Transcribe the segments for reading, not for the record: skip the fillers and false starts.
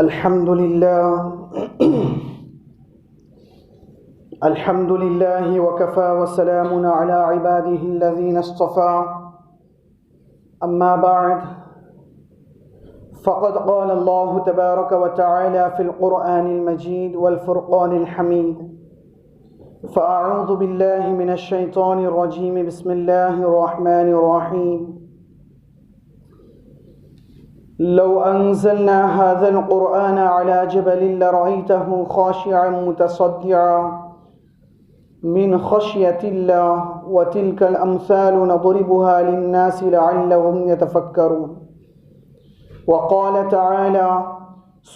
الحمد لله الحمد لله وكفى وسلام على عباده الذين اصطفى أما بعد فقد قال الله تبارك وتعالى في القرآن المجيد والفرقان الحميد فأعوذ بالله من الشيطان الرجيم بسم الله الرحمن الرحيم لو أنزلنا هذا القرآن على جبل لرأيته خاشعا متصدعا من خشية الله وتلك الأمثال نضربها للناس لعلهم يتفكرون وقال تعالى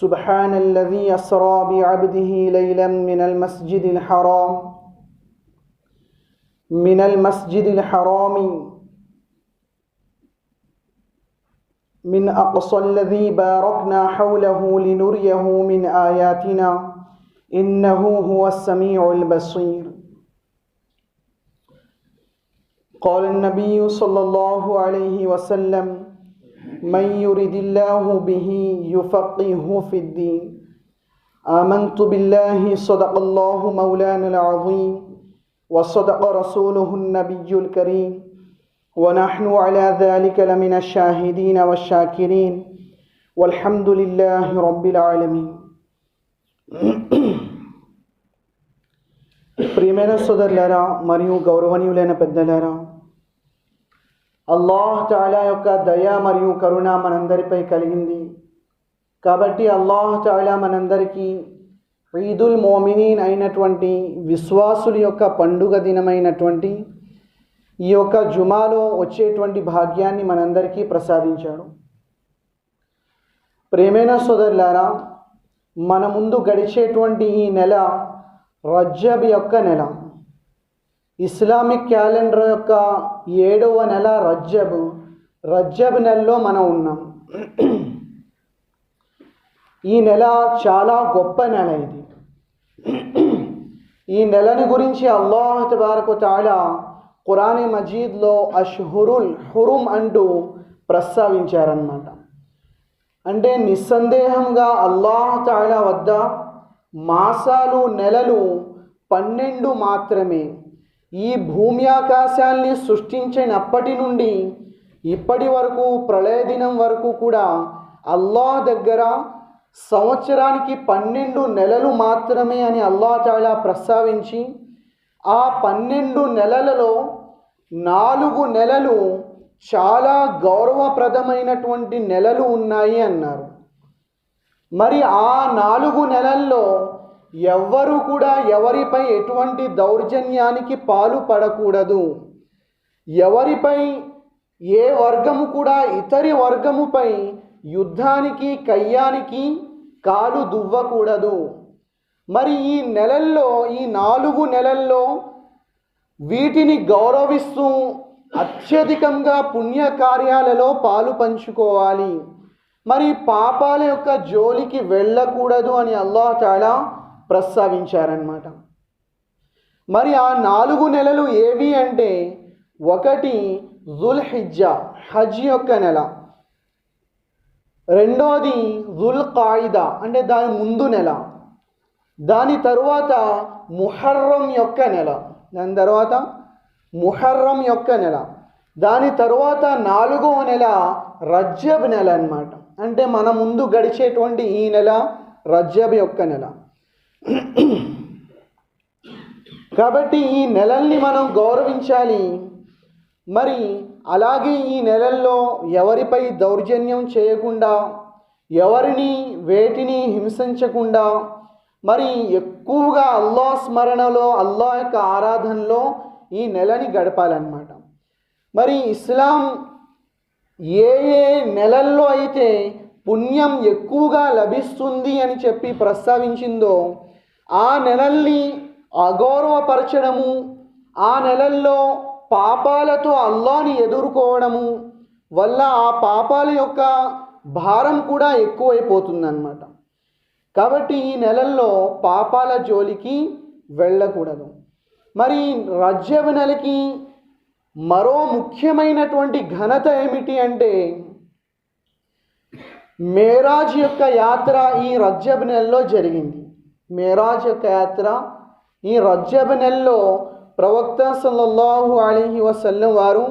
سبحان الذي أسرى بعبده ليلا من المسجد الحرام من أقصى الذي باركنا حوله لنريه من آياتنا إنه هو السميع البصير قال النبي صلى الله عليه وسلم من يرد الله به يفقهه في الدين آمنت بالله صدق الله مولانا العظيم وصدق رسوله النبي الكريم ونحن على ذلك لمن الشاهدين والشاكرين والحمد لله رب العالمين. ప్రియమైన సోదరులారా మరియు గౌరవనీయులైన పెద్దలారా, అల్లాహ్ తఆలా యొక్క దయ మరియు కరుణ మనందరిపై కలిగింది. కాబట్టి అల్లాహ్ తఆలా మనందరికీ ఈదుల్ మోమినీన్ అయినటువంటి విశ్వాసుల యొక్క పండుగ దినమైనటువంటి ఈ యొక్క జుమాలో వచ్చేటువంటి భాగ్యాన్ని మనందరికీ ప్రసాదించాడు. ప్రియమైన సోదరులారా, మన ముందు గడిచేటువంటి ఈ నెల రజబ్ యొక్క నెల. ఇస్లామిక్ క్యాలెండర్ యొక్క 7వ నెల రజబ్ నెలలో మనం ఉన్నాం. ఈ నెల చాలా గొప్ప నెల. ఈ నెలని గురించి అల్లాహ్ తబారక వ తఆలా ఖురాన్ మజీద్లో అష్హురుల్ హురుమ్ అంటూ ప్రస్తావించారన్నమాట. అంటే నిస్సందేహంగా అల్లాహ్ తఆలా వద్ద మాసాలు నెలలు 12 మాత్రమే. ఈ భూమి ఆకాశాల్ని సృష్టించినప్పటి నుండి ఇప్పటి వరకు ప్రళయ దినం వరకు కూడా అల్లాహ్ దగ్గర సంవత్సరానికి 12 నెలలు మాత్రమే అని అల్లాహ్ తఆలా ప్రస్తావించి ఆ 12 నెలలలో 4 నెలలు చాలా గౌరవప్రదమైనటువంటి నెలలు ఉన్నాయి అన్నారు. మరి ఆ 4 నెలల్లో ఎవ్వరూ కూడా ఎవరిపై ఎటువంటి దౌర్జన్యానికి పాలుపడకూడదు. ఎవరిపై ఏ వర్గము కూడా ఇతరి వర్గముపై యుద్ధానికి కయ్యానికి కాలు దువ్వకూడదు. మరి ఈ నెలల్లో ఈ 4 నెలల్లో వీటిని గౌరవిస్తూ అత్యధికంగా పుణ్యకార్యాలలో పాలు పంచుకోవాలి. మరి పాపాల యొక్క జోలికి వెళ్ళకూడదు అని అల్లాహ్ తఆలా ప్రస్తావించారన్నమాట. మరి ఆ 4 నెలలు ఏవి అంటే, ఒకటి జుల్హిజ్జా హజ్ యొక్క నెల, రెండోది జుల్ఖాయిదా అంటే దాని ముందు నెల, దాని తరువాత ముహర్రం యొక్క నెల, దాని తర్వాత ముహర్రం యొక్క నెల, దాని తరువాత 4వ నెల రజబ్ నెల అన్నమాట. అంటే మన ముందు గడిచేటువంటి ఈ నెల రజబ్ యొక్క నెల. కాబట్టి ఈ నెలల్ని మనం గౌరవించాలి. మరి అలాగే ఈ నెలల్లో ఎవరిపై దౌర్జన్యం చేయకుండా, ఎవరిని వేటిని హింసించకుండా, మరి ఎక్కువగా అల్లాహ్ స్మరణలో అల్లాహ్ యొక్క ఆరాధనలో ఈ నెలని గడపాలన్నమాట. మరి ఇస్లాం ఏ ఏ నెలల్లో అయితే పుణ్యం ఎక్కువగా లభిస్తుంది అని చెప్పి ప్రస్తావించిందో ఆ నెలల్ని అగౌరవపరచడము, ఆ నెలల్లో పాపాలతో అల్లాహ్ని ఎదుర్కోవడము వల్ల ఆ పాపాల యొక్క భారం కూడా ఎక్కువైపోతుందన్నమాట. కాబట్టి ఈ నెలల్లో పాపాల జోలికి వెళ్ళకూడదు. మరి రజబ్ నెలకి మరో ముఖ్యమైనటువంటి ఘనత ఏమిటి అంటే, మేరాజ్ యొక్క యాత్ర ఈ రజబ్ నెలలో జరిగింది. మేరాజ్ యొక్క యాత్ర ఈ రజబ్ నెలలో ప్రవక్త సల్లల్లాహు అలైహి వసల్లం వారు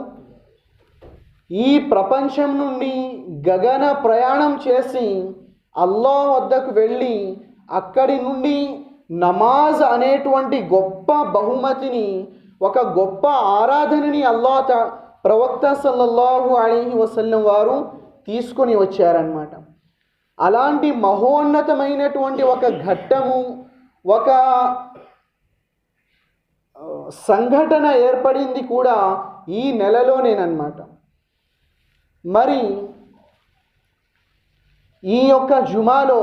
ఈ ప్రపంచం నుండి గగన ప్రయాణం చేసి అల్లాహ్ వద్దకు వెళ్ళి అక్కడి నుండి నమాజ్ అనేటువంటి గొప్ప బహుమతిని, ఒక గొప్ప ఆరాధనని ప్రవక్త సల్లల్లాహు అలైహి వసల్లం వారు తీసుకొని వచ్చారన్నమాట. అలాంటి మహోన్నతమైనటువంటి ఒక ఘట్టము, ఒక సంఘటన ఏర్పడింది కూడా ఈ నెలలోనేనమాట. మరి ఈ యొక్క జుమాలో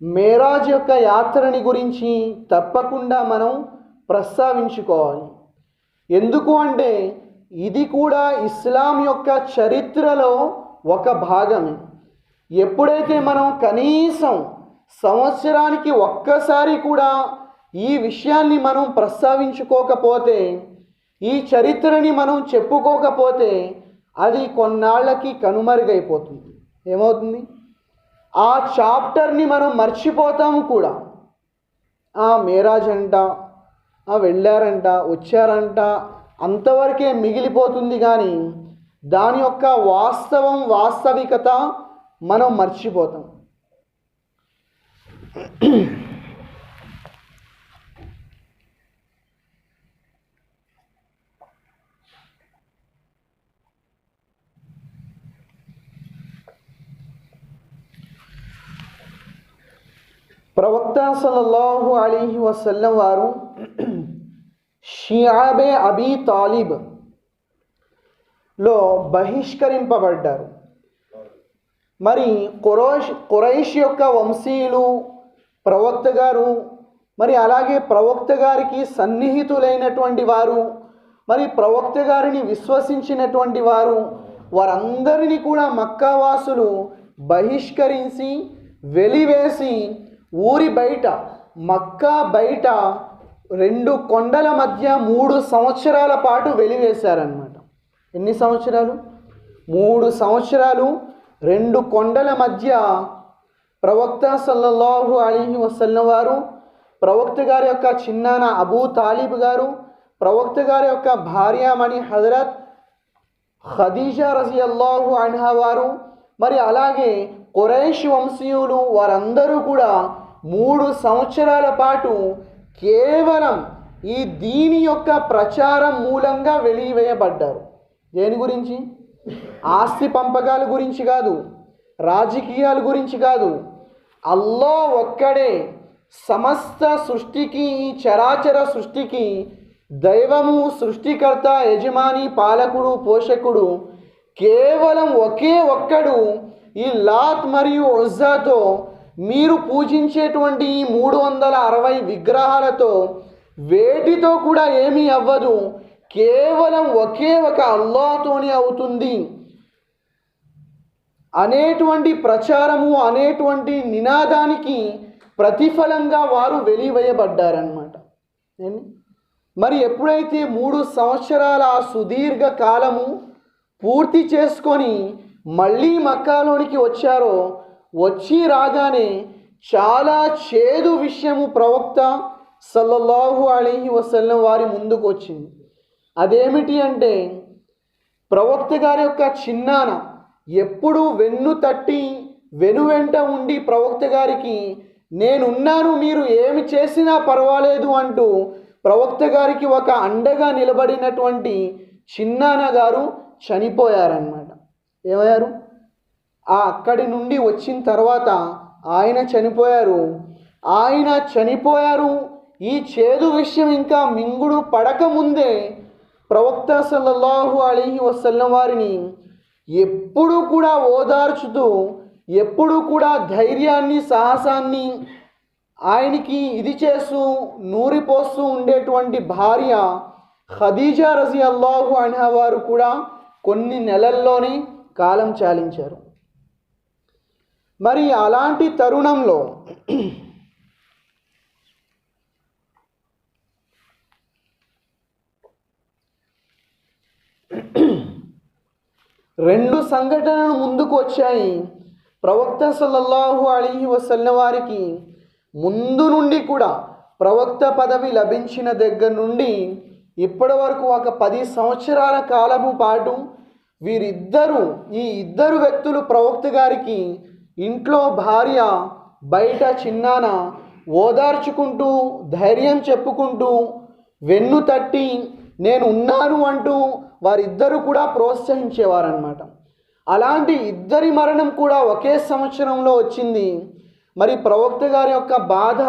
మేరాజ్ యొక్క యాత్రని గురించి తప్పకుండా మనం ప్రస్తావించుకోవాలి. ఎందుకు అంటే ఇది కూడా ఇస్లాం యొక్క చరిత్రలో ఒక భాగమే. ఎప్పుడైతే మనం కనీసం సంవత్సరానికి ఒక్కసారి కూడా ఈ విషయాన్ని మనం ప్రస్తావించుకోకపోతే, ఈ చరిత్రని మనం చెప్పుకోకపోతే అది కొన్నాళ్ళకి కనుమరుగైపోతుంది. ఏమవుతుంది? ఆ చాప్టర్ని మనం మర్చిపోతాము కూడా. మేరాజ్ అంట, వెళ్ళారంట, వచ్చారంట, అంతవరకే మిగిలిపోతుంది. కానీ దాని యొక్క వాస్తవికత మనం మర్చిపోతాం. ప్రవక్త సల్లల్లాహు అలైహి వసల్లం వారు షియాబే అబీ తాలిబ్ లో బహిష్కరింపబడ్డారు. మరి ఖురైష్ యొక్క వంశీయులు ప్రవక్త గారు, మరి అలాగే ప్రవక్త గారికి సన్నిహితులైనటువంటి వారు, మరి ప్రవక్త గారిని విశ్వసించినటువంటి వారు, వారందరినీ కూడా మక్కావాసులు బహిష్కరించి వెలివేసి ఊరి బయట, మక్కా బయట 2 కొండల మధ్య 3 సంవత్సరాల పాటు వెలివేశారన్నమాట. ఎన్ని సంవత్సరాలు? 3 సంవత్సరాలు 2 కొండల మధ్య ప్రవక్త సల్లల్లాహు అలైహి వసల్లం వారు, ప్రవక్త గారి యొక్క చిన్నాన అబూ తాలిబ్ గారు, ప్రవక్త గారి యొక్క భార్యామణి హజరత్ ఖదీజా రజియల్లాహు అన్హా వారు, మరి అలాగే ఖురైష్ వంశీయులు వారందరూ కూడా 3 సంవత్సరాల పాటు కేవలం ఈ దీని యొక్క ప్రచారం మూలంగా వెలివేయబడ్డారు. దేని గురించి? ఆస్తి పంపకాల గురించి కాదు, రాజకీయాల గురించి కాదు. అల్లాహ్ ఒక్కడే సమస్త సృష్టికి, ఈ చరాచర సృష్టికి దైవము, సృష్టికర్త, యజమాని, పాలకుడు, పోషకుడు కేవలం ఒకే ఒక్కడు. ఈ లాత్ మరియు ఉజ్జాతో మీరు పూజించేటువంటి ఈ 360 విగ్రహాలతో వేటితో కూడా ఏమీ అవ్వదు, కేవలం ఒకే ఒక అల్లాహ్తోనే అవుతుంది అనేటువంటి ప్రచారము, అనేటువంటి నినాదానికి ప్రతిఫలంగా వారు వెలివేయబడ్డారన్నమాట. మరి ఎప్పుడైతే 3 సంవత్సరాల సుదీర్ఘ కాలము పూర్తి చేసుకొని మళ్ళీ మక్కాలోనికి వచ్చారో, వచ్చి రాగానే చాలా చేదు విషయము ప్రవక్త సల్లల్లాహు అలైహి వసల్లం వారి ముందుకు వచ్చింది. అదేమిటి అంటే, ప్రవక్త గారి యొక్క చిన్నాన ఎప్పుడు వెన్ను తట్టి వెనువెంట ఉండి ప్రవక్త గారికి నేనున్నాను, మీరు ఏమి చేసినా పర్వాలేదు అంటూ ప్రవక్త గారికి ఒక అండగా నిలబడినటువంటి చిన్నాన గారు చనిపోయారన్నమాట. ఏమయ్యారు? అక్కడి నుండి వచ్చిన తర్వాత ఆయన చనిపోయారు. ఈ చేదు విషయం ఇంకా మింగుడు పడకముందే ప్రవక్త సల్లల్లాహు అలైహి వసల్లం వారిని ఎప్పుడు కూడా ఓదార్చుతూ, ఎప్పుడు కూడా ధైర్యాన్ని, సాహసాన్ని ఆయనకి ఇది చేస్తూ నూరిపోస్తూ ఉండేటువంటి భార్య ఖదీజా రజియల్లాహు అన్హా వారు కూడా కొన్ని నెలల్లోనే కాలం చాలించారు. మరి అలాంటి తరుణంలో రెండు సంఘటనలు ముందుకు వచ్చాయి. ప్రవక్త సల్లల్లాహు అలైహి వసల్లం వారికి ముందు నుండి కూడా ప్రవక్త పదవి లభించిన దగ్గర నుండి ఇప్పటి వరకు ఒక 10 సంవత్సరాల కాలము పాటు ఈ ఇద్దరు వ్యక్తులు ప్రవక్త గారికి ఇంట్లో భార్య బయట చిన్నాన ఓదార్చుకుంటూ ధైర్యం చెప్పుకుంటూ వెన్ను తట్టి నేను ఉన్నాను అంటూ వారిద్దరూ కూడా ప్రోత్సహించేవారన్నమాట. అలాంటి ఇద్దరి మరణం కూడా ఒకే సంవత్సరంలో వచ్చింది. మరి ప్రవక్త గారి యొక్క బాధ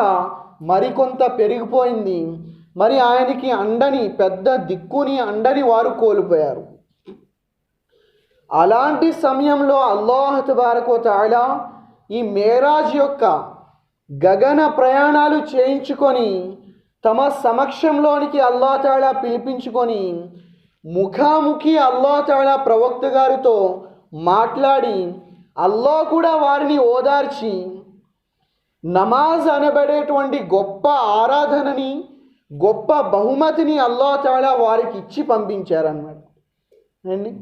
మరికొంత పెరిగిపోయింది. మరి ఆయనకి పెద్ద దిక్కుని అండని వారు కోల్పోయారు. అలాంటి సమయంలో అల్లాహ్ తబారక వ తఆలా ఈ మేరాజ్ యొక్క గగన ప్రయాణాలు చేయించుకొని తమ సమక్షంలోనికి అల్లాహ్ తఆలా పిలిపించుకొని ముఖాముఖి అల్లాహ్ తఆలా ప్రవక్త గారితో మాట్లాడి అల్లాహ్ కూడా వారిని ఓదార్చి నమాజ్ అనబడేటువంటి గొప్ప ఆరాధనని గొప్ప బహుమతిని అల్లాహ్ తఆలా వారికి ఇచ్చి పంపించారన్నమాట అండి.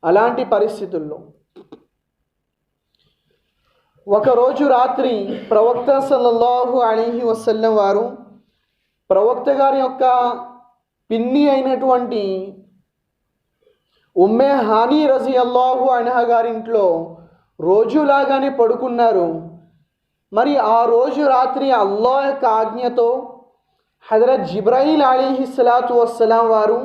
అలాంటి పరిస్థితుల్లో ఒకరోజు రాత్రి ప్రవక్త సల్లల్లాహు అలైహి వసల్లం వారు ప్రవక్త గారి యొక్క పిన్ని అయినటువంటి ఉమ్మే హానీ రజియల్లాహు అన్హా గారింట్లో రోజులాగానే పడుకున్నారు. మరి ఆ రోజు రాత్రి అల్లాహ్ యొక్క ఆజ్ఞతో హజరత్ జిబ్రాయిల్ అలైహిస్సలాతు వస్సలాం వారు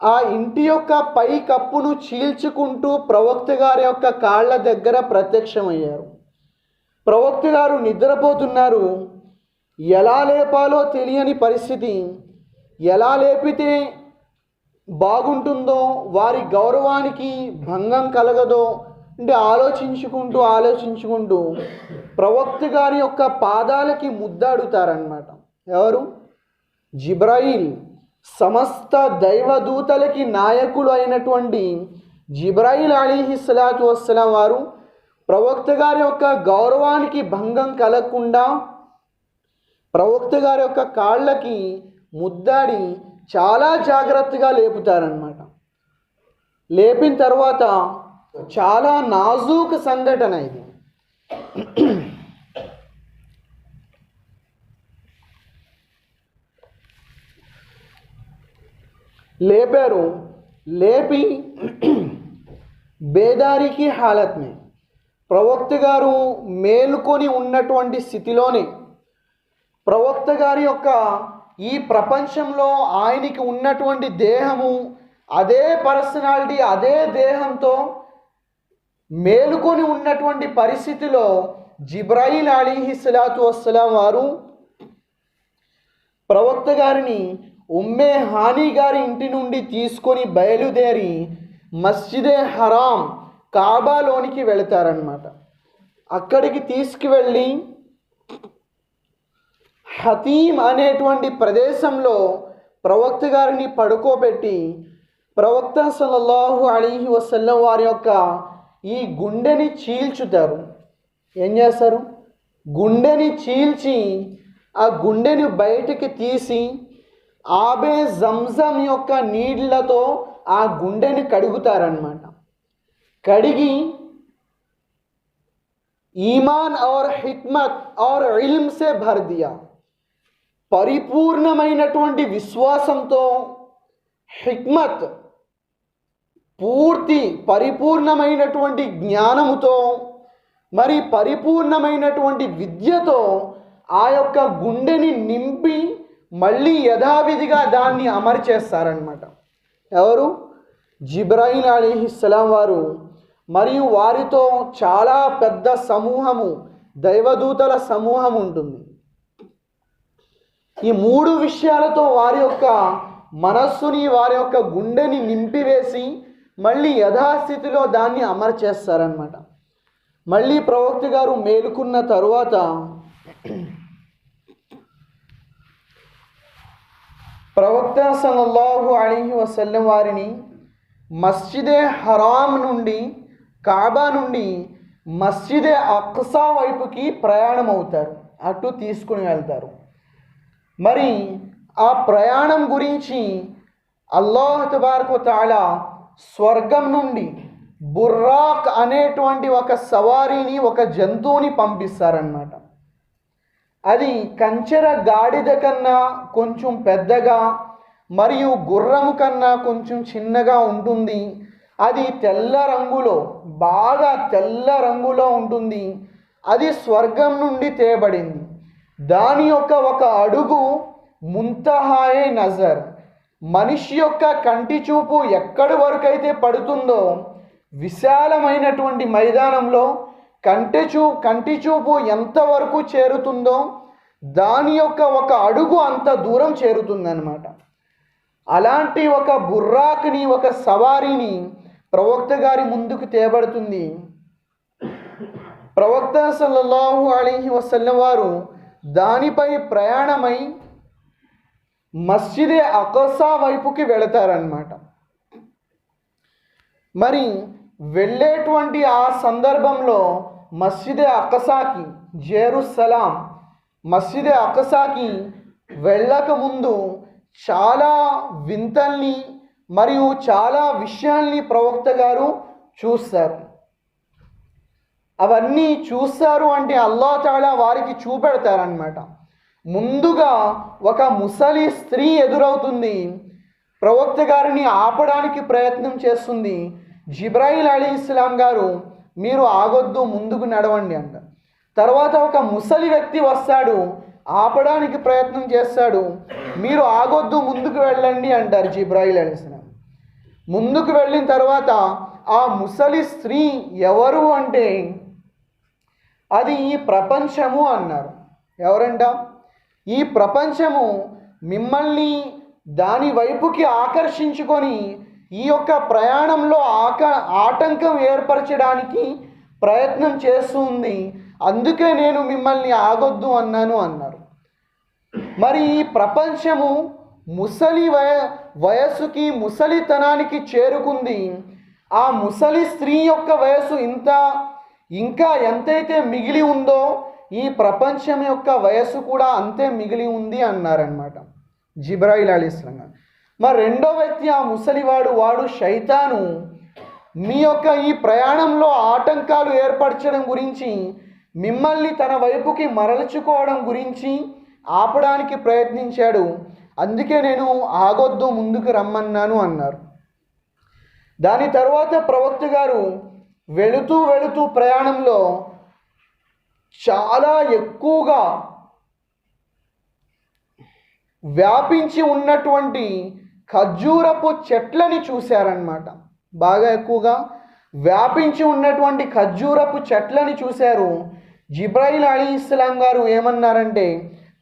ఆ ఇంటి యొక్క పై కప్పును చీల్చుకుంటూ ప్రవక్త గారి యొక్క కాళ్ళ దగ్గర ప్రత్యక్షమయ్యారు. ప్రవక్త గారు నిద్రపోతున్నారు. ఎలా లేపాలో తెలియని పరిస్థితి. ఎలా లేపితే బాగుంటుందో, వారి గౌరవానికి భంగం కలగదో అంటే ఆలోచించుకుంటూ ప్రవక్త గారి యొక్క పాదాలకి ముద్దాడుతారన్నమాట. ఎవరు? జిబ్రాయిల్. సమస్త దైవదూతలకి నాయకులు అయినటువంటి జిబ్రాయిల్ అలైహిస్సలాతు వస్సలాం వారు ప్రవక్త గారి యొక్క గౌరవానికి భంగం కలగకుండా ప్రవక్త గారి యొక్క కాళ్ళకి ముద్దాడి చాలా జాగ్రత్తగా లేపుతారన్నమాట. లేపిన తర్వాత చాలా నాజూక్ సంఘటన ఇది. లేపారు. లేపి బేదారికి హాలత్ మే ప్రవక్త గారు మేలుకొని ఉన్నటువంటి స్థితిలోనే ప్రవక్త గారి యొక్క ఈ ప్రపంచంలో ఆయనకి ఉన్నటువంటి దేహము అదే పర్సనాలిటీ అదే దేహంతో మేలుకొని ఉన్నటువంటి పరిస్థితిలో జిబ్రాయిల్ అలైహిస్సలాతు వస్సలాం వారు ప్రవక్త గారిని ఉమ్మే హానీ గారి ఇంటి నుండి తీసుకొని బయలుదేరి మస్జిదే హరాం కాబాలోనికి వెళతారన్నమాట. అక్కడికి తీసుకువెళ్ళి హతీమ్ అనేటువంటి ప్రదేశంలో ప్రవక్త గారిని పడుకోబెట్టి ప్రవక్త సల్లల్లాహు అలైహి వసల్లం వారి యొక్క ఈ గుండెని చీల్చుతారు. ఏం చేస్తారు? గుండెని చీల్చి ఆ గుండెని బయటికి తీసి ఆబే జంజం యొక్క నీళ్లతో ఆ గుండెని కడుగుతారన్నమాట. కడిగి ఈమాన్ और हिकमत और इल्म से भर दिया. పరిపూర్ణమైనటువంటి విశ్వాసంతో హిక్మత్ పరిపూర్ణమైనటువంటి జ్ఞానముతో మరి పరిపూర్ణమైనటువంటి విద్యతో ఆ యొక్క గుండెని నింపి మళ్ళీ యథావిధిగా దాన్ని అమర్చేస్తారన్నమాట. ఎవరు? జిబ్రాయిల్ అలైహిస్సలాం వారు. మరియు వారితో చాలా పెద్ద సమూహము దైవదూతల సమూహం ఉంటుంది. ఈ 3 విషయాలతో వారి యొక్క మనస్సుని వారి యొక్క గుండెని నింపివేసి మళ్ళీ యథాస్థితిలో దాన్ని అమర్చేస్తారన్నమాట. మళ్ళీ ప్రవక్త గారు మేలుకున్న తరువాత ప్రవక్త సల్లల్లాహు అలైహి వసల్లం వారిని మస్జిదే హరాం నుండి కాబా నుండి మస్జిదే అక్సా వైపుకి ప్రయాణం అవుతారు. అటు తీసుకుని వెళ్తారు. మరి ఆ ప్రయాణం గురించి అల్లాహ్ తబారక వ తఆలా స్వర్గం నుండి బుర్రాక్ అనేటువంటి ఒక సవారీని, ఒక జంతువుని పంపిస్తారన్నమాట. అది కంచెర గాడిద కన్నా కొంచెం పెద్దగా మరియు గుర్రము కన్నా కొంచెం చిన్నగా ఉంటుంది. అది తెల్ల రంగులో, బాగా తెల్ల రంగులో ఉంటుంది. అది స్వర్గం నుండి తేబడింది. దాని యొక్క ఒక అడుగు ముంతహాయే నజర్, మనిషి యొక్క కంటి చూపు ఎక్కడి వరకు అయితే పడుతుందో, విశాలమైనటువంటి మైదానంలో కంటి చూపు ఎంతవరకు చేరుతుందో దాని యొక్క ఒక అడుగు అంత దూరం చేరుతుందన్నమాట. అలాంటి ఒక బుర్రాక్ని, ఒక సవారీని ప్రవక్త గారి ముందుకు తేబడుతుంది. ప్రవక్త సల్లల్లాహు అలైహి వసల్లం వారు దానిపై ప్రయాణమై మస్జిదే అక్సా వైపుకి వెళతారన్నమాట. మరి వెళ్ళేటువంటి ఆ సందర్భంలో మస్జిదే అక్సాకి, జెరూసలాం మస్జిదే అక్సాకి వెళ్ళకముందు చాలా వింతల్ని మరియు చాలా విషయాల్ని ప్రవక్త గారు చూస్తారు. అవన్నీ చూస్తారు అంటే అల్లాహ్ తఆలా వారికి చూపెడతారనమాట. ముందుగా ఒక ముసలి స్త్రీ ఎదురవుతుంది. ప్రవక్త గారిని ఆపడానికి ప్రయత్నం చేస్తుంది. జిబ్రాయిల్ అలైహిస్సలాం గారు మీరు ఆగొద్దు, ముందుకు నడవండి అంటారు. తర్వాత ఒక ముసలి వ్యక్తి వస్తాడు, ఆపడానికి ప్రయత్నం చేస్తాడు. మీరు ఆగొద్దు, ముందుకు వెళ్ళండి అంటారు జిబ్రాయిల్ అలైహిస్సలాం. ముందుకు వెళ్ళిన తర్వాత ఆ ముసలి స్త్రీ ఎవరు అంటే అది ఈ ప్రపంచము అన్నారు. ఎవరంట? ఈ ప్రపంచము మిమ్మల్ని దాని వైపుకి ఆకర్షించుకొని ఈ యొక్క ప్రయాణంలో ఆటంకం ఏర్పరచడానికి ప్రయత్నం చేస్తుంది. అందుకే నేను మిమ్మల్ని ఆగొద్దు అన్నాను అన్నారు. మరి ఈ ప్రపంచము ముసలి వయస్సుకి, ముసలితనానికి చేరుకుంది. ఆ ముసలి స్త్రీ యొక్క వయస్సు ఇంకా ఎంతైతే మిగిలి ఉందో ఈ ప్రపంచం యొక్క వయస్సు కూడా అంతే మిగిలి ఉంది అన్నారనమాట జిబ్రాయిల్ అలైహిస్సలాం. మరి రెండో వ్యక్తి ఆ వాడు శైతాను. మీ యొక్క ఈ ప్రయాణంలో ఆటంకాలు ఏర్పరచడం గురించి, మిమ్మల్ని తన వైపుకి మరల్చుకోవడం గురించి ఆపడానికి ప్రయత్నించాడు. అందుకే నేను ఆగొద్దు, ముందుకు రమ్మన్నాను అన్నారు. దాని తర్వాత ప్రవక్త గారు వెళుతూ ప్రయాణంలో చాలా ఎక్కువగా వ్యాపించి ఉన్నటువంటి ఖర్జూరపు చెట్లని చూశారన్నమాట. బాగా ఎక్కువగా వ్యాపించి ఉన్నటువంటి ఖర్జూరపు చెట్లని చూశారు. జిబ్రాయిల్ అలైహిస్సలాం గారు ఏమన్నారంటే,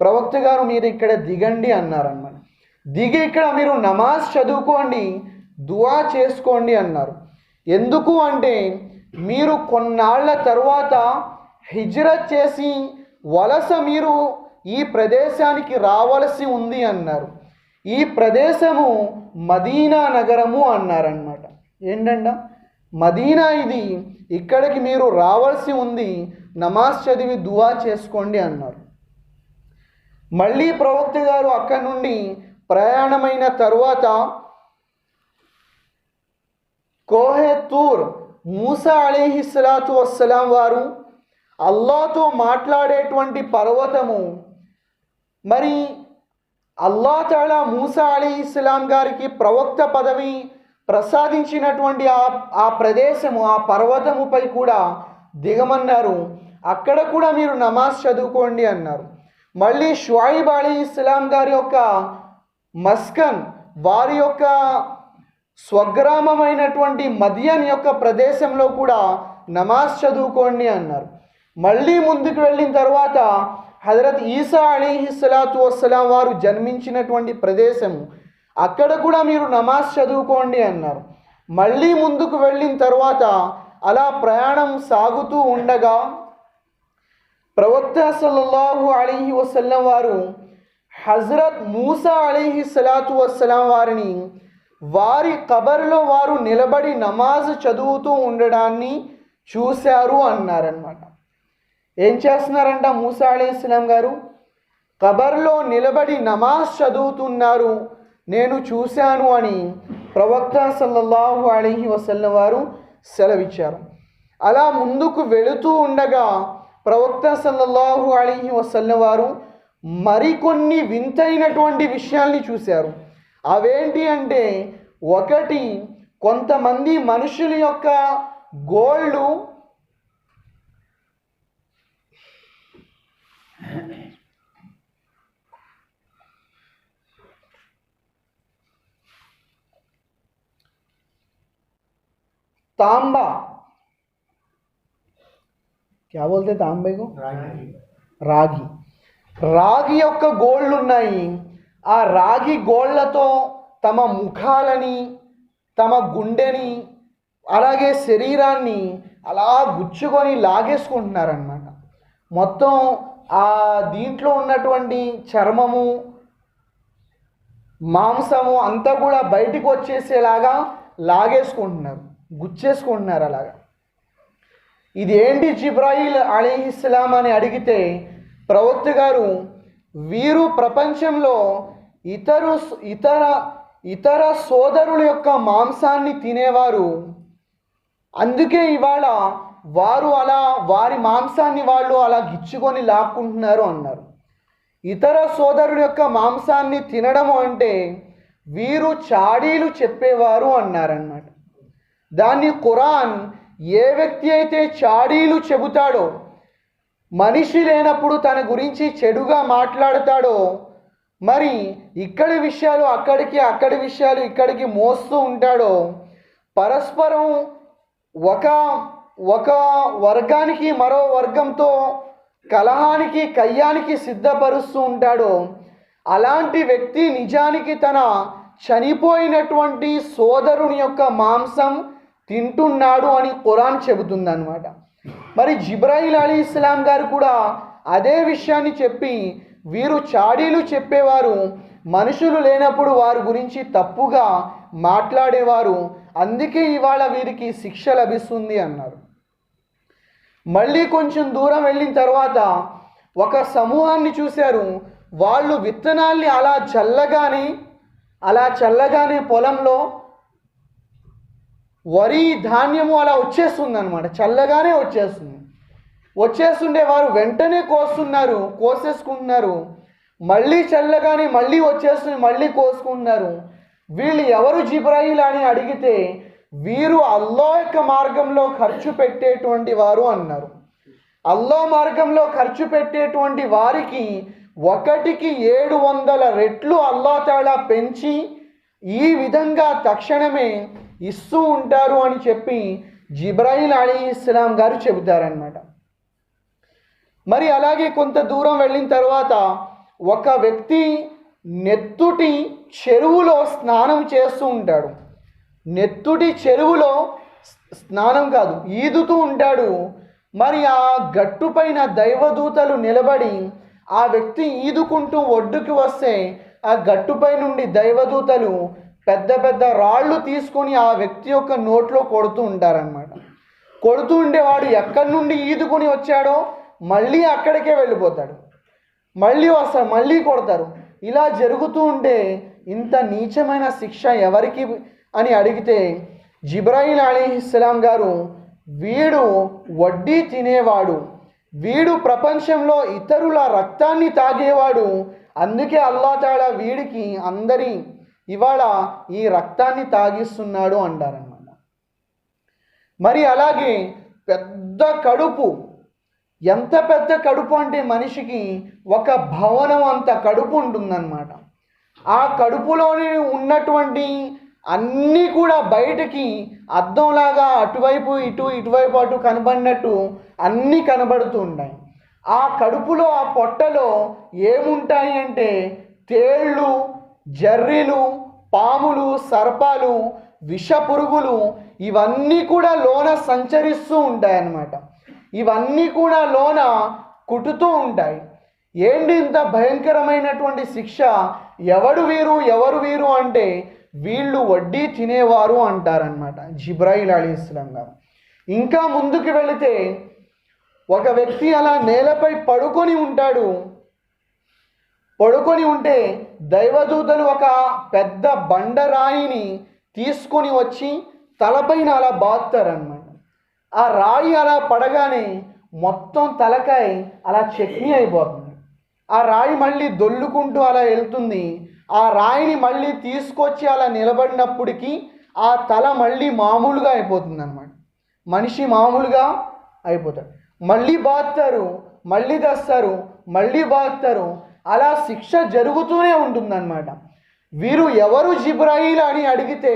ప్రవక్త గారు మీరు ఇక్కడ దిగండి అన్నారన్నమాట. దిగి ఇక్కడ మీరు నమాజ్ చదువుకోండి, దువా చేసుకోండి అన్నారు. ఎందుకు అంటే మీరు కొన్నాళ్ల తరువాత హిజ్రత్ చేసి వలస మీరు ఈ ప్రదేశానికి రావలసి ఉంది అన్నారు. ఈ ప్రదేశము మదీనా నగరము అన్నారన్నమాట. ఏంటంట? మదీనా ఇది, ఇక్కడికి మీరు రావాల్సి ఉంది, నమాజ్ చదివి దువా చేసుకోండి అన్నారు. మళ్ళీ ప్రవక్త గారు అక్కడి నుండి ప్రయాణమైన తరువాత కోహే తూర్, మూసా అలైహిస్సలాతు వస్సలాం వారు అల్లాహ్తో మాట్లాడేటువంటి పర్వతము. మరి అల్లాహ్ తఆలా మూసా అలైహిస్సలాం గారికి ప్రవక్త పదవి ప్రసాదించినటువంటి ఆ ప్రదేశము, ఆ పర్వతముపై కూడా దిగమన్నారు. అక్కడ కూడా మీరు నమాజ్ చదువుకోండి అన్నారు. మళ్ళీ షుఐబ్ అలైహిస్సలాం గారి యొక్క మస్కన్, వారి యొక్క స్వగ్రామమైనటువంటి మదియన్ యొక్క ప్రదేశంలో కూడా నమాజ్ చదువుకోండి అన్నారు. మళ్ళీ ముందుకు వెళ్ళిన తర్వాత హజరత్ ఈసా అలైహిస్సలాతు వస్సలాం వారు జన్మించినటువంటి ప్రదేశము, అక్కడ కూడా మీరు నమాజ్ చదువుకోండి అన్నారు. మళ్ళీ ముందుకు వెళ్ళిన తర్వాత అలా ప్రయాణం సాగుతూ ఉండగా ప్రవక్త సల్లల్లాహు అలైహి వసల్లం వారు హజరత్ మూసా అలైహిస్సలాతు వస్సలాం వారిని వారి కబర్లో వారు నిలబడి నమాజ్ చదువుతూ ఉండడాన్ని చూశారు అన్నారన్నమాట. ఏం చేస్తున్నారంట మూసా అలైహిస్సలాం గారు? కబర్లో నిలబడి నమాజ్ చదువుతున్నారు, నేను చూశాను అని ప్రవక్త సల్లల్లాహు అలైహి వసల్లం వారు సెలవిచ్చారు. అలా ముందుకు వెళుతూ ఉండగా ప్రవక్త సల్లల్లాహు అలైహి వసల్లం వారు మరికొన్ని వింతైనటువంటి విషయాల్ని చూశారు. అవేంటి అంటే, ఒకటి, కొంతమంది మనుషుల యొక్క గోళ్ళు तांबा, क्या बोलते तांबे को, రాగి. రాగి యొక్క గోళ్ళు ఉన్నాయి. ఆ రాగి గోళ్లతో తమ ముఖాలని, తమ గుండెని, అలాగే శరీరాన్ని అలా గుచ్చుకొని లాగేసుకుంటున్నారన్నమాట. మొత్తం ఆ దీంట్లో ఉన్నటువంటి చర్మము, మాంసము అంతా కూడా బయటికి వచ్చేసేలాగా లాగేసుకుంటున్నారు, గుచ్చేసుకుంటున్నారు అలాగా. ఇది ఏంటి జిబ్రాయిల్ అలైహిస్సలాం అని అడిగితే ప్రవక్త గారు, వీరు ప్రపంచంలో ఇతర సోదరుల యొక్క మాంసాన్ని తినేవారు, అందుకే ఇవాళ వారు అలా వారి మాంసాన్ని వాళ్ళు అలా గిచ్చుకొని లాక్కుంటున్నారు అన్నారు. ఇతర సోదరుల యొక్క మాంసాన్ని తినడం అంటే వీరు చాడీలు చెప్పేవారు అన్నారన్నమాట. దాన్ని ఖురాన్ ఏ వ్యక్తి అయితే చాడీలు చెబుతాడో, మనిషి లేనప్పుడు తన గురించి చెడుగా మాట్లాడతాడో, మరి ఇక్కడి విషయాలు అక్కడికి, అక్కడి విషయాలు ఇక్కడికి మోస్తూ ఉంటాడో, పరస్పరం ఒక వర్గానికి మరో వర్గంతో కలహానికి కయ్యానికి సిద్ధపరుస్తూ ఉంటాడో, అలాంటి వ్యక్తి నిజానికి తన చనిపోయినటువంటి సోదరుని యొక్క మాంసం తింటున్నాడు అని ఖురాన్ చెబుతుందన్నమాట. మరి జిబ్రాయిల్ అలైహిస్సలాం గారు కూడా అదే విషయాన్ని చెప్పి, వీరు చాడీలు చెప్పేవారు, మనుషులు లేనప్పుడు వారి గురించి తప్పుగా మాట్లాడేవారు, అందుకే ఇవాళ వీరికి శిక్ష లభిస్తుంది అన్నారు. మళ్ళీ కొంచెం దూరం వెళ్ళిన తర్వాత ఒక సమూహాన్ని చూశారు. వాళ్ళు విత్తనాల్ని అలా చల్లగానే పొలంలో వరి ధాన్యము అలా వచ్చేస్తుంది అనమాట, చల్లగానే వచ్చేస్తుండే వారు వెంటనే కోసేసుకుంటున్నారు. మళ్ళీ చల్లగానే మళ్ళీ వచ్చేస్తుంది, మళ్ళీ కోసుకుంటున్నారు. వీళ్ళు ఎవరు జిబ్రాయిల్ అని అడిగితే, వీరు అల్లాహ్ యొక్క మార్గంలో ఖర్చు పెట్టేటువంటి వారు అన్నారు. అల్లాహ్ మార్గంలో ఖర్చు పెట్టేటువంటి వారికి 1కి 700 రెట్లు అల్లాహ్ తాలా పెంచి ఈ విధంగా తక్షణమే ఇస్తూ ఉంటారు అని చెప్పి జిబ్రాయిల్ అలైహిస్సలాం గారు చెబుతారన్నమాట. మరి అలాగే కొంత దూరం వెళ్ళిన తర్వాత ఒక వ్యక్తి నెత్తుటి చెరువులో స్నానం చేస్తూ ఉంటాడు. నెత్తుటి చెరువులో స్నానం కాదు, ఈదుతూ ఉంటాడు. మరి ఆ గట్టుపైన దైవదూతలు నిలబడి ఆ వ్యక్తి ఈదుకుంటూ ఒడ్డుకి వస్తే ఆ గట్టుపై నుండి దైవదూతలు పెద్ద పెద్ద రాళ్ళు తీసుకొని ఆ వ్యక్తి యొక్క నోట్లో కొడుతూ ఉంటారన్నమాట. కొడుతూ ఉండేవాడు ఎక్కడి నుండి ఈదుకొని వచ్చాడో మళ్ళీ అక్కడికే వెళ్ళిపోతాడు, మళ్ళీ వస్తాడు, మళ్ళీ కొడతారు. ఇలా జరుగుతూ ఉంటే ఇంత నీచమైన శిక్ష ఎవరికి అని అడిగితే జిబ్రాయిల్ అలైహిస్సలాం గారు, వీడు వడ్డీ తినేవాడు, వీడు ప్రపంచంలో ఇతరుల రక్తాన్ని తాగేవాడు, అందుకే అల్లాహ్ తాలా వీడికి ఇవాళ ఈ రక్తాన్ని తాగిస్తున్నాడు అంటారన్నమాట. మరి అలాగే పెద్ద కడుపు, ఎంత పెద్ద కడుపు అంటే మనిషికి ఒక భవనం అంత కడుపు ఉంటుందన్నమాట. ఆ కడుపులోని ఉన్నటువంటి అన్నీ కూడా బయటికి అద్దంలాగా అటువైపు ఇటువైపు అటు కనబడినట్టు అన్నీ కనబడుతూ ఉంటాయి. ఆ కడుపులో, ఆ పొట్టలో ఏముంటాయి అంటే తేళ్ళు, జర్రిలు, పాములు, సర్పాలు, విషపురుగులు, ఇవన్నీ కూడా లోన సంచరిస్తూ ఉంటాయన్నమాట. ఇవన్నీ కూడా లోన కుట్టుతూ ఉంటాయి. ఏంటి ఇంత భయంకరమైనటువంటి శిక్ష? ఎవరు వీరు అంటే వీళ్ళు వడ్డీ తినేవారు అంటారనమాట జిబ్రాయిల్ అలైహిస్సలాం గారు. ఇంకా ముందుకు వెళితే ఒక వ్యక్తి అలా నేలపై పడుకొని ఉంటే దైవదూతలు ఒక పెద్ద బండరాయిని తీసుకొని వచ్చి తలపైన అలా బాదుతారనమాట. ఆ రాయి అలా పడగానే మొత్తం తలకాయ అలా చట్నీ అయిపోతుంది. ఆ రాయి మళ్ళీ దొల్లుకుంటూ అలా వెళ్తుంది. ఆ రాయిని మళ్ళీ తీసుకొచ్చి అలా నిలబడినప్పటికీ ఆ తల మళ్ళీ మామూలుగా అయిపోతుంది అనమాట. మనిషి మామూలుగా అయిపోతాడు. మళ్ళీ బాదుతారు, మళ్ళీ తెస్తారు, మళ్ళీ బాదుతారు. అలా శిక్ష జరుగుతూనే ఉంటుందన్నమాట. వీరు ఎవరు జిబ్రాయిల్ అని అడిగితే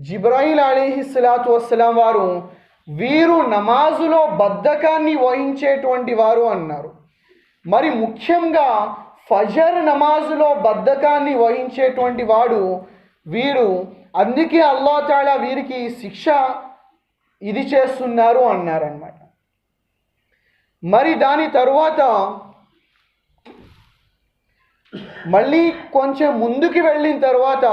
జిబ్రాయిల్ అలైహిస్సలాతు వస్సలాం వారు వీరు నమాజులో బద్ధకాన్ని వహించేటువంటి వారు అన్నారు. మరి ముఖ్యంగా ఫజర్ నమాజులో బద్ధకాన్ని వహించేటువంటి వాడు వీరు. అందుకే అల్లాహ్ తాలా వీరికి శిక్ష ఇది చేస్తున్నారు అన్నారన్నమాట. మరి దాని తరువాత మళ్ళీ కొంచెం ముందుకు వెళ్ళిన తర్వాత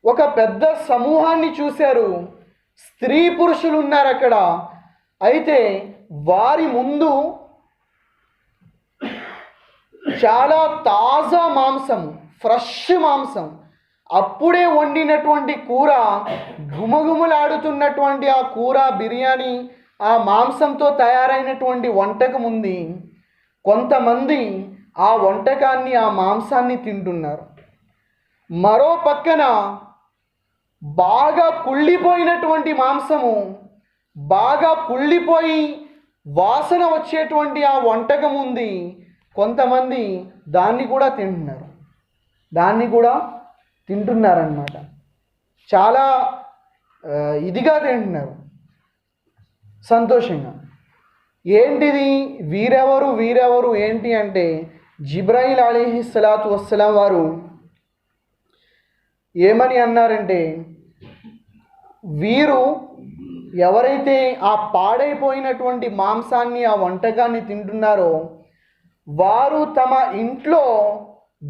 ఒక పెద్ద సమూహాన్ని చూశారు. స్త్రీ పురుషులు ఉన్నారు అక్కడ. అయితే వారి ముందు చాలా తాజా మాంసం, ఫ్రెష్ మాంసం, అప్పుడే వండినటువంటి కూర, గుమగుమలాడుతున్నటువంటి ఆ కూర, బిర్యానీ, ఆ మాంసంతో తయారైనటువంటి వంటకం ఉంది. కొంతమంది ఆ వంటకాన్ని, ఆ మాంసాన్ని తింటున్నారు. మరో పక్కన బాగా కుళ్ళిపోయినటువంటి మాంసము, బాగా కుళ్ళిపోయి వాసన వచ్చేటువంటి ఆ వంటకం ఉంది. కొంతమంది దాన్ని కూడా తింటున్నారన్నమాట. చాలా ఇదిగా తింటున్నారు, సంతోషంగా. ఏంటిది? వీరెవరు ఏంటి అంటే జిబ్రాయిల్ అలైహిస్సలాతు వస్సలాం వారు ఏమని అన్నారంటే, వీరు ఎవరైతే ఆ పాడైపోయినటువంటి మాంసాన్ని, ఆ వంటకాన్ని తింటున్నారో వారు తమ ఇంట్లో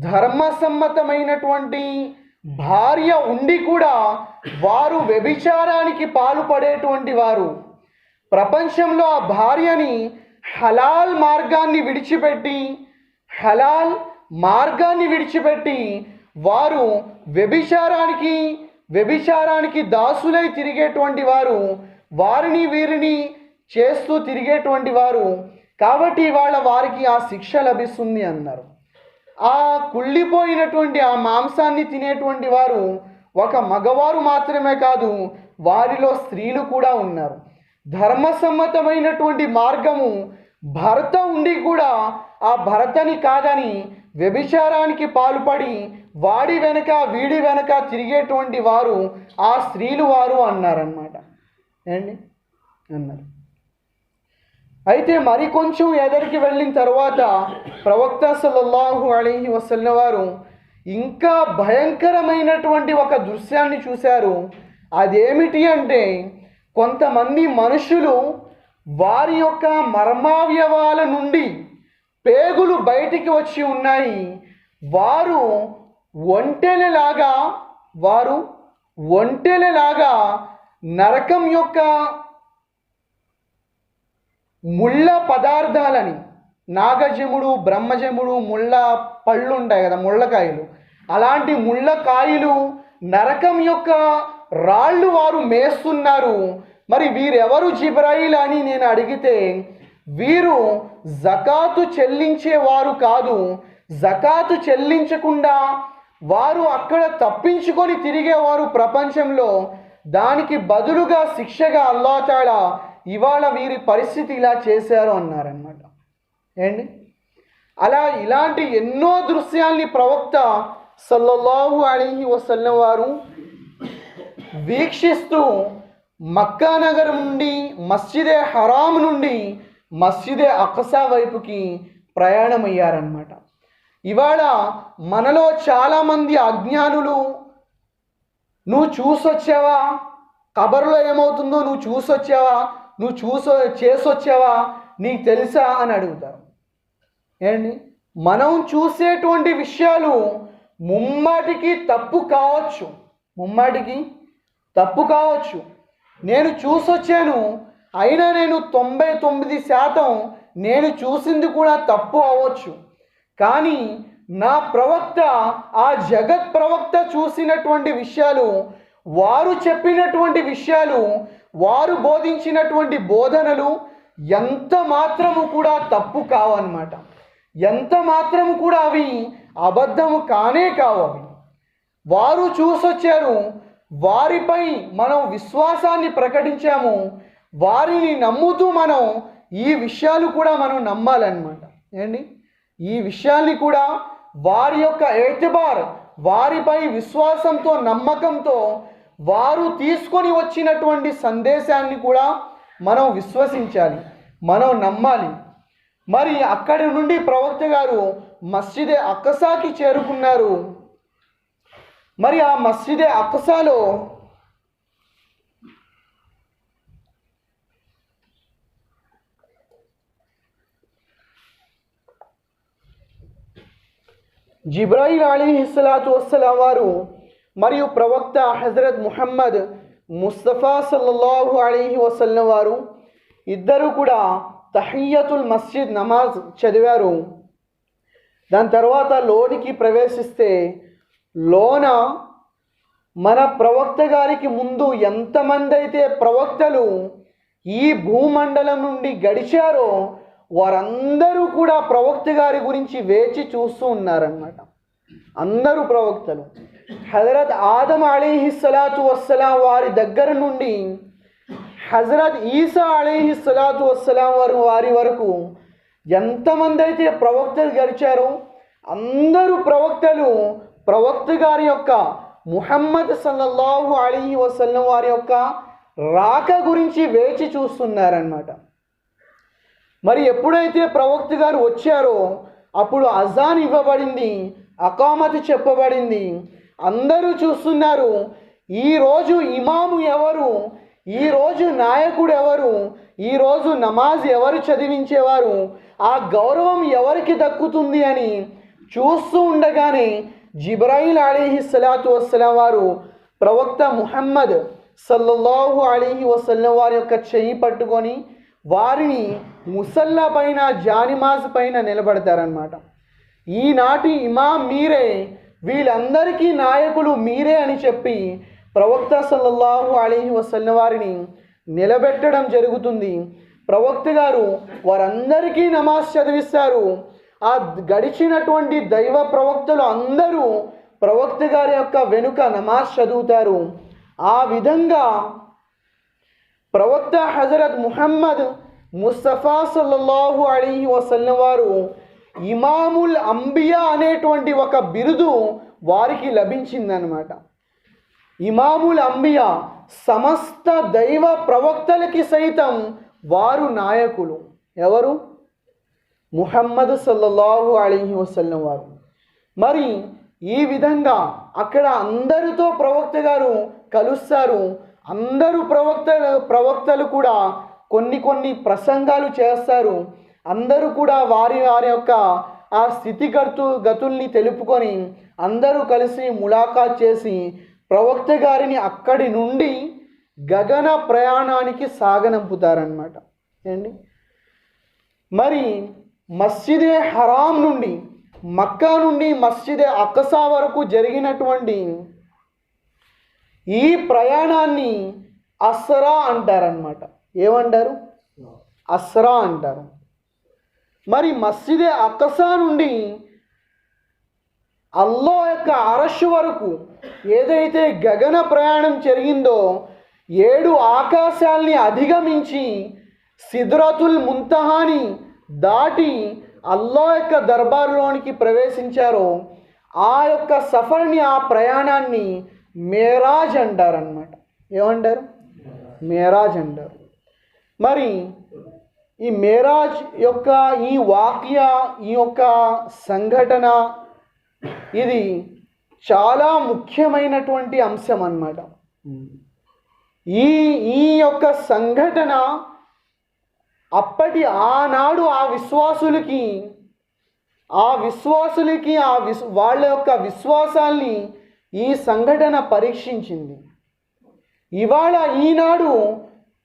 ధర్మసమ్మతమైనటువంటి భార్య ఉండి కూడా వారు వ్యభిచారానికి పాల్పడేటువంటి వారు. ప్రపంచంలో ఆ భార్యని హలాల్ మార్గాన్ని విడిచిపెట్టి వారు వ్యభిచారానికి దాసులై తిరిగేటువంటి వారు, వారిని వీరిని చేస్తూ తిరిగేటువంటి వారు. కాబట్టి ఇవాళ వారికి ఆ శిక్ష లభిస్తుంది అన్నారు. ఆ కుళ్ళిపోయినటువంటి ఆ మాంసాన్ని తినేటువంటి వారు ఒక మగవారు మాత్రమే కాదు, వారిలో స్త్రీలు కూడా ఉన్నారు. ధర్మసమ్మతమైనటువంటి మార్గము భర్త ఉండి కూడా ఆ భర్తని కాదని వ్యభిచారానికి పాల్పడి వీడి వెనక తిరిగేటువంటి వారు ఆ స్త్రీలు వారు అన్నారన్నమాట. అన్నారు. అయితే మరి కొంచెం ఎదరికి వెళ్ళిన తర్వాత ప్రవక్త సల్లల్లాహు అలైహి వసల్లం వారు ఇంకా భయంకరమైనటువంటి ఒక దృశ్యాన్ని చూశారు. అదేమిటి అంటే, కొంతమంది మనుషులు వారి యొక్క మర్మావయవాల నుండి పేగులు బయటికి వచ్చి ఉన్నాయి. వారు ఒంటెలలాగా నరకం యొక్క ముళ్ళ పదార్థాలని, నాగజముడు, బ్రహ్మజముడు, ముళ్ళ పళ్ళు ఉంటాయి కదా, ముళ్ళకాయలు, అలాంటి ముళ్ళకాయలు, నరకం యొక్క రాళ్ళు వారు మేస్తున్నారు. మరి వీరెవరు జిబ్రాయిల్ అని నేను అడిగితే, వీరు జకాతు చెల్లించేవారు కాదు. జకాతు చెల్లించకుండా వారు అక్కడ తప్పించుకొని తిరిగేవారు ప్రపంచంలో. దానికి బదులుగా శిక్షగా అల్లాహ్ తాలా ఇవాళ వీరి పరిస్థితి ఇలా చేశారు అన్నారన్నమాట. ఇలాంటి ఎన్నో దృశ్యాల్ని ప్రవక్త సల్లల్లాహు అలైహి వసల్లం వారు వీక్షిస్తూ మక్కా నగరం నుండి, మస్జిదే హరాం నుండి మస్జిదే అక్సా వైపుకి ప్రయాణమయ్యారన్నమాట. ఇవాళ మనలో చాలామంది అజ్ఞానులు, నువ్వు చూసొచ్చావా, కబర్లో ఏమవుతుందో నువ్వు చూసొచ్చావా, చేసొచ్చావా, నీకు తెలుసా అని అడుగుతారు. మనం చూసేటువంటి విషయాలు ముమ్మాటికి తప్పు కావచ్చు. నేను చూసొచ్చాను, అయినా నేను 99% నేను చూసింది కూడా తప్పు అవ్వచ్చు. కానీ నా ప్రవక్త, ఆ జగత్ ప్రవక్త చూసినటువంటి విషయాలు వారు చెప్పినటువంటి విషయాలు, వారు బోధించినటువంటి బోధనలు ఎంత మాత్రము కూడా తప్పు కావన్నమాట. ఎంత మాత్రము కూడా అవి అబద్ధము కానే కావు. అవి వారు చూసొచ్చారు, వారిపై మనం విశ్వాసాన్ని ప్రకటించాము, వారిని నమ్ముతూ మనం ఈ విషయాలు కూడా మనం నమ్మాలన్నమాట. ఏంటి ఈ విషయాల్ని కూడా వారి యొక్క ఎతిబార్, వారిపై విశ్వాసంతో నమ్మకంతో వారు తీసుకొని వచ్చినటువంటి సందేశాన్ని కూడా మనం విశ్వసించాలి, మనం నమ్మాలి. మరి అక్కడి నుండి ప్రవక్త గారు మస్జిదే అక్సాకి చేరుకున్నారు. మరి ఆ మస్జిదే అక్సాలో జిబ్రాయిల్ అలైహిస్సలాతు వస్సలాం వారు మరియు ప్రవక్త హజరత్ ముహమ్మద్ ముస్తఫా సల్లల్లాహు అలైహి వసల్లం వారు ఇద్దరు కూడా తహియ్యతుల్ మస్జిద్ నమాజ్ చదివారు. దాని తర్వాత లోనికి ప్రవేశిస్తే లోన మన ప్రవక్త గారికి ముందు ఎంతమంది అయితే ప్రవక్తలు ఈ భూమండలం నుండి గడిచారో వారందరూ కూడా ప్రవక్త గారి గురించి వేచి చూస్తూ ఉన్నారన్నమాట. అందరూ ప్రవక్తలు. హజరత్ ఆదం అలైహిస్సలాతు వస్సలాం వారి దగ్గర నుండి హజరత్ ఈసా అలైహిస్సలాతు వస్సలాం వారి వరకు ఎంతమంది అయితే ప్రవక్తలు గడిచారో అందరూ ప్రవక్తలు ప్రవక్త గారి యొక్క ముహమ్మద్ సల్లల్లాహు అలైహి వసల్లం వారి యొక్క రాక గురించి వేచి చూస్తున్నారన్నమాట. మరి ఎప్పుడైతే ప్రవక్త గారు వచ్చారో అప్పుడు అజాన్ ఇవ్వబడింది, అకామత్ చెప్పబడింది. అందరూ చూస్తున్నారు, ఈరోజు ఇమాము ఎవరు, ఈరోజు నాయకుడు ఎవరు, ఈరోజు నమాజ్ ఎవరు చదివించేవారు, ఆ గౌరవం ఎవరికి దక్కుతుంది అని చూస్తూ ఉండగానే జిబ్రాయిల్ అలైహిస్సలాతు వస్సలాం వారు ప్రవక్త ముహమ్మద్ సల్లల్లాహు అలైహి వసల్లం వారి యొక్క చెయ్యి పట్టుకొని వారిని ముసల్లా పైన, జానిమాజ్ పైన నిలబడతారనమాట. ఈనాటి ఇమాం మీరే, వీళ్ళందరికీ నాయకులు మీరే అని చెప్పి ప్రవక్త సల్లల్లాహు అలైహి వసల్లం వారిని నిలబెట్టడం జరుగుతుంది. ప్రవక్త గారు వారందరికీ నమాజ్ చదివిస్తారు. ఆ గడిచినటువంటి దైవ ప్రవక్తలు అందరూ ప్రవక్త గారి యొక్క వెనుక నమాజ్ చదువుతారు. ఆ విధంగా ప్రవక్త హజరత్ ముహమ్మద్ ముస్తఫా సల్లల్లాహు అలైహి వసల్లం వారు ఇమాముల్ అంబియా అనేటువంటి ఒక బిరుదు వారికి లభించిందనమాట. ఇమాముల్ అంబియా, సమస్త దైవ ప్రవక్తలకి సైతం వారు నాయకులు. ఎవరు? ముహమ్మద్ సల్లల్లాహు అలైహి వసల్లం వారు. మరి ఈ విధంగా అక్కడ అందరితో ప్రవక్త గారు కలుస్తారు. అందరూ ప్రవక్తలు కూడా కొన్ని ప్రసంగాలు చేస్తారు. అందరూ కూడా వారి యొక్క ఆ గతుల్ని తెలుపుకొని అందరూ కలిసి ములాఖాత్ చేసి ప్రవక్త గారిని అక్కడి నుండి గగన ప్రయాణానికి సాగనంపుతారనమాట. ఏంటి మరి మస్జిదే హరాం నుండి, మక్కా నుండి మస్జిదే అక్సా వరకు జరిగినటువంటి ఈ ప్రయాణాన్ని అస్రా అంటారనమాట. ఏమంటారు? అస్రా అంటారు. మరి మస్జిదే అక్సా నుండి అల్లాహ్ యొక్క అరష్ వరకు ఏదైతే గగన ప్రయాణం జరిగిందో, 7 ఆకాశాల్ని అధిగమించి సిద్రతుల్ ముంతహాని దాటి అల్లాహ్ యొక్క దర్బార్లోనికి ప్రవేశించారో ఆ యొక్క సఫర్ని, ఆ ప్రయాణాన్ని మేరాజ్ అంటారనమాట. ఏమంటారు? మేరాజ్ అంటారు. మరి ఈ మేరాజ్ యొక్క ఈ వాక్య, ఈ యొక్క సంఘటన ఇది చాలా ముఖ్యమైనటువంటి అంశం అన్నమాట. ఈ యొక్క సంఘటన ఆనాడు ఆ విశ్వాసులకి వాళ్ళ యొక్క విశ్వాసాల్ని ఈ సంఘటన పరీక్షించింది. ఈనాడు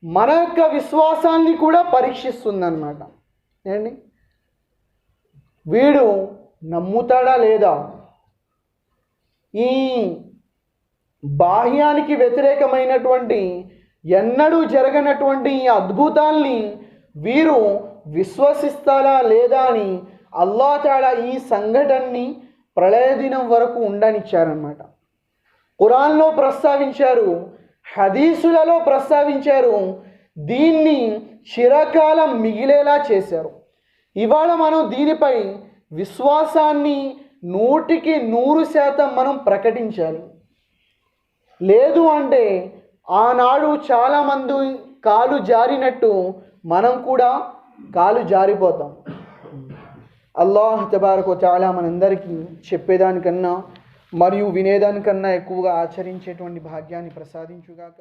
మన యొక్క విశ్వాసాన్ని కూడా పరీక్షిస్తుందన్నమాట. ఏంటి? వీడు నమ్ముతాడా లేదా? బాహ్యానికి వ్యతిరేకమైనటువంటి ఎన్నడూ జరగనటువంటి ఈ అద్భుతాల్ని వీరు విశ్వసిస్తారా లేదా అని అల్లాహ్ తఆలా ఈ సంఘటనని ప్రళయ దినం వరకు ఉండనిచ్చారన్నమాట. ఖురాన్లో ప్రస్తావించారు, హదీసులలో ప్రస్తావించారు, దీన్ని చిరకాలం మిగిలేలా చేశారు. ఇవాళ మనం దీనిపై విశ్వాసాన్ని 100% మనం ప్రకటించాలి. లేదు అంటే ఆనాడు చాలామంది కాలు జారినట్టు మనం కూడా కాలు జారిపోతాం. అల్లాహ్ తబారక వ తఆలా మనందరికీ చెప్పేదానికన్నా మరియు వినేదానికన్నా ఎక్కువగా ఆచరించేటువంటి భాగ్యాన్ని ప్రసాదించుగాక.